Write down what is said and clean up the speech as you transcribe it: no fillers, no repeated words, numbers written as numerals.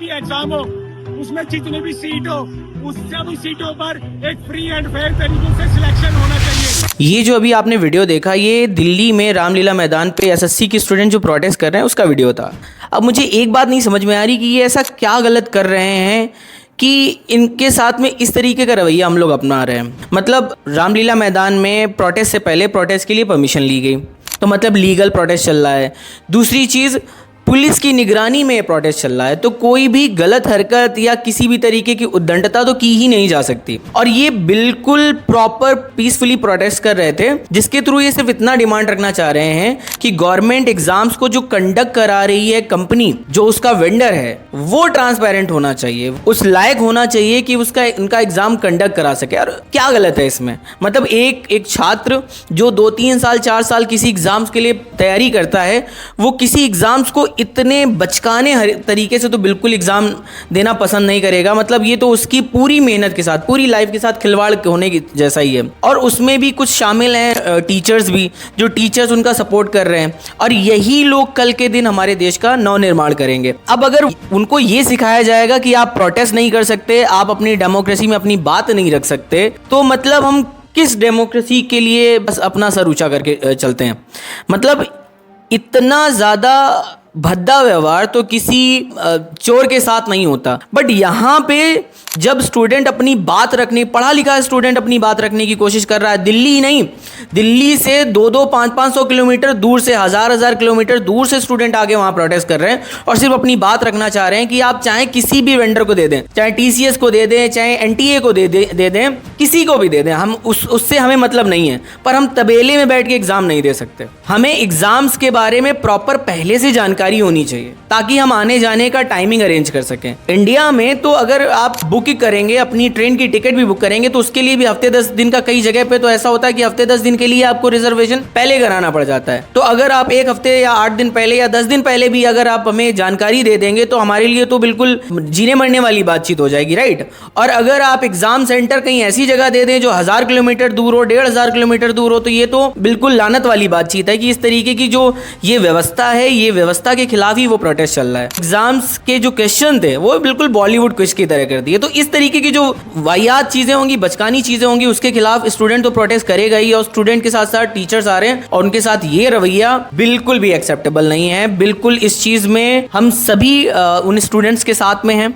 भी एग्जाम हो उसमें जितनी भी सीट हो उस सभी सीटों पर एक फ्री एंड फेयर तरीके से सिलेक्शन होना चाहिए। ये जो अभी आपने वीडियो देखा, ये दिल्ली में रामलीला मैदान पे एसएससी के स्टूडेंट जो प्रोटेस्ट कर रहे हैं उसका वीडियो था। अब मुझे एक बात नहीं समझ में आ रही कि ये ऐसा क्या गलत कर रहे हैं कि इनके साथ में इस तरीके का रवैया हम लोग अपना रहे हैं। मतलब रामलीला मैदान में प्रोटेस्ट से पहले प्रोटेस्ट के लिए परमिशन ली गई, तो मतलब लीगल प्रोटेस्ट चल रहा है। दूसरी चीज़, पुलिस की निगरानी में प्रोटेस्ट चल रहा है, तो कोई भी गलत हरकत या किसी भी तरीके की उद्दंडता तो की ही नहीं जा सकती। और ये बिल्कुल प्रॉपर पीसफुली प्रोटेस्ट कर रहे थे, जिसके थ्रू ये सिर्फ इतना डिमांड रखना चाह रहे हैं कि गवर्नमेंट एग्जाम्स को जो कंडक्ट करा रही है कंपनी, जो उसका वेंडर है, वो ट्रांसपेरेंट होना चाहिए, उस लायक होना चाहिए कि उनका एग्जाम कंडक्ट करा सके। और क्या गलत है इसमें? मतलब एक छात्र जो 2-3 साल 4 साल किसी एग्जाम्स के लिए तैयारी करता है, वो किसी एग्जाम्स को इतने बचकाने तरीके से तो बिल्कुल एग्जाम देना पसंद नहीं करेगा। मतलब ये तो उसकी पूरी मेहनत के साथ, पूरी लाइफ के साथ खिलवाड़ होने की जैसा ही है। और उसमें भी कुछ शामिल हैं टीचर्स भी, जो टीचर्स उनका सपोर्ट कर रहे हैं। और यही लोग कल के दिन हमारे देश का नवनिर्माण करेंगे। अब अगर उनको ये सिखाया जाएगा कि आप प्रोटेस्ट नहीं कर सकते, आप अपनी डेमोक्रेसी में अपनी बात नहीं रख सकते, तो मतलब हम किस डेमोक्रेसी के लिए बस अपना सर ऊंचा करके चलते हैं? मतलब इतना ज़्यादा भद्दा व्यवहार तो किसी चोर के साथ नहीं होता। बट यहाँ पे जब स्टूडेंट अपनी बात रखने, पढ़ा लिखा स्टूडेंट अपनी बात रखने की कोशिश कर रहा है, दिल्ली ही नहीं, दिल्ली से 2-2, 500-500 किलोमीटर दूर से, 1000-1000 किलोमीटर दूर से स्टूडेंट आके वहाँ प्रोटेस्ट कर रहे हैं और सिर्फ अपनी बात रखना चाह रहे हैं कि आप चाहे किसी भी वेंडर को दे दें, चाहे टीसीएस को दे दें, चाहे एनटीए को दे दें, किसी को भी दे दें, हम उससे हमें मतलब नहीं है। पर हम तबेले में बैठ के एग्जाम नहीं दे सकते। हमें एग्जाम्स के बारे में प्रॉपर पहले से जानकारी होनी चाहिए ताकि हम आने जाने का टाइमिंग अरेंज कर सकें। इंडिया में तो अगर आप बुक करेंगे, अपनी ट्रेन की टिकट भी बुक करेंगे, तो उसके लिए भी हफ्ते 10 दिन का, कई जगह पे तो ऐसा होता है कि हफ्ते 10 दिन के लिए आपको रिजर्वेशन पहले कराना पड़ जाता है। तो अगर आप 1 हफ्ते या 8 दिन पहले या 10 दिन पहले भी अगर आप हमें जानकारी दे देंगे तो हमारे लिए तो बिल्कुल जीने मरने वाली बातचीत हो जाएगी, राइट? और अगर आप एग्जाम सेंटर कहीं ऐसी जगह दे दें जो 1000 किलोमीटर दूर हो, 1500 किलोमीटर दूर हो, तो ये तो बिल्कुल लानत वाली बातचीत है कि इस तरीके की जो ये व्यवस्था है, ये व्यवस्था के खिलाफ ही वो प्रोटेस्ट चल रहा है। एग्जाम्स के जो क्वेश्चन थे वो बिल्कुल बॉलीवुड क्विज की तरह कर दिए। तो इस तरीके की जो वाहियात चीजें होंगी, बचकानी चीजें होंगी, उसके खिलाफ स्टूडेंट तो प्रोटेस्ट करेगा ही। और स्टूडेंट के साथ साथ टीचर्स आ रहे हैं और उनके साथ ये रवैया बिल्कुल भी एक्सेप्टेबल नहीं है। बिल्कुल इस चीज में हम सभी उन स्टूडेंट्स के साथ में हैं।